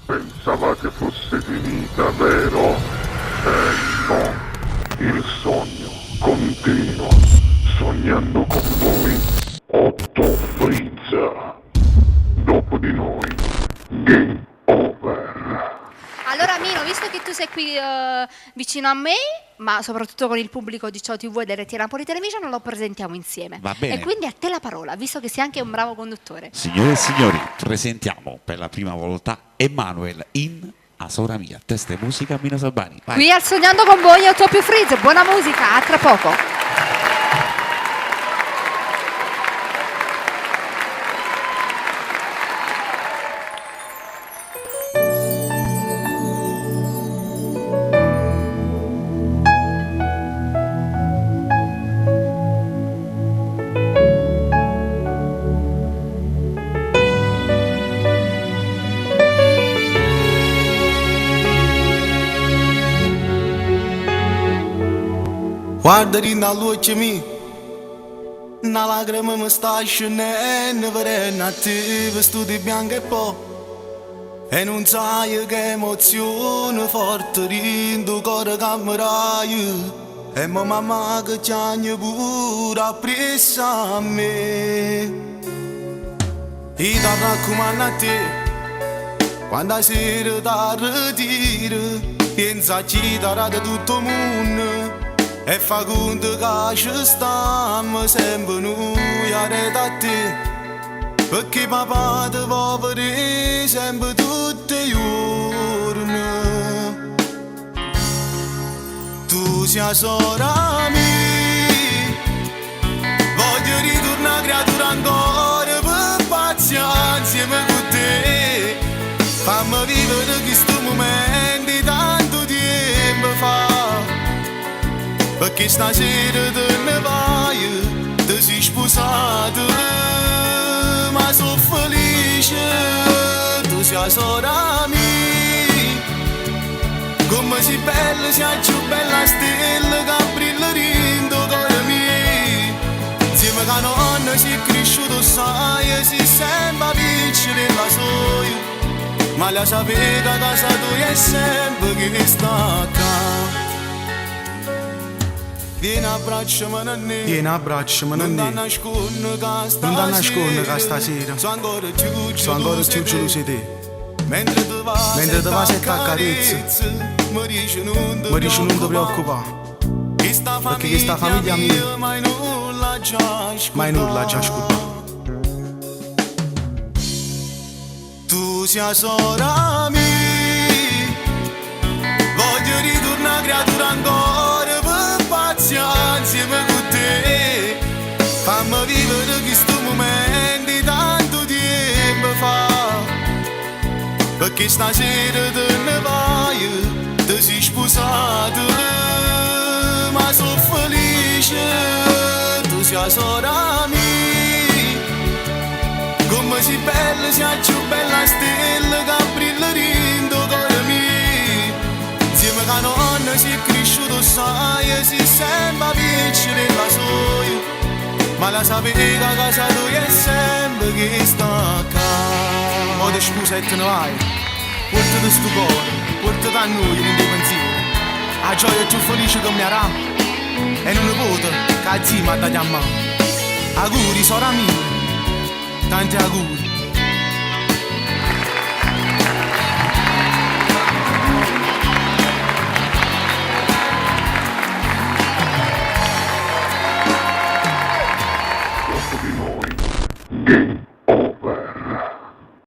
Pensavate fosse finita, vero? No, il sogno continua, sognando con voi, Otto Frizza. Dopo di noi, game over. Allora Mino, visto che tu sei qui vicino a me, ma soprattutto con il pubblico di Ciao TV e dell'RT Napoli Television, lo presentiamo insieme. Va bene. E quindi a te la parola, visto che sei anche un bravo conduttore. Signore e signori, presentiamo per la prima volta Emanuel in Asora Mia, testa e musica Mino Sabani. Vai. Qui al Sognando con voi, Otto più Frizz, buona musica, a tra poco. Guarda rinda luce mi una lacrima mi sta scendendo verena a te vestiti bianchi e po' e non sai che emozione forte rindo cuore cameraio e mia mamma che ci ha pure appresso a me e ti raccomando a te quando la sera ti ritiri pensa a chi ti darà tutto il mondo e fa conto che ci stiamo sempre noi a rete a te perché papà ti va vedere sempre tutti i giorni tu sei sorella mia voglio ritornare creatura ancora per pazienza insieme con te fammi vivere questo momento tanto tempo fa perché stasera te ne vai, ti sei sposato, ma sono felice, tu sei sorella mia. Come sei bella, sei più bella stella che brilla rindo cuore mio. Insieme con nonna sei cresciuto sai e sei sempre vicino alla soia. Ma la sapete che casa tua è sempre che sta accanto. Vieni abbracciami non ti nascondi che stasera sono ancora più geloso di te mentre ti va se t'accarezza mi dici non ti preoccupare perché questa famiglia mia mai nulla già ascoltato tu sei sorella mia voglio ritornare creatura ancora insieme con te fammi vivere questo momento tanto tempo fa perché stasera te ne vai ti sei sposato ma sono felice tu sei sorella mia come sei bella sei più bella stella che brilla rindo cuore mio insieme con nonna sei cresciuto sai e sei sempre vicino alla soia ma la sapete che casa tua è sempre che sta accanto ora scusa e te ne vai portati sto cuore portati a noi in dei pensieri la gioia è più felice che mi arà e non ne pote che a zia mi ha dato a mano auguri sorella mia tanti auguri Game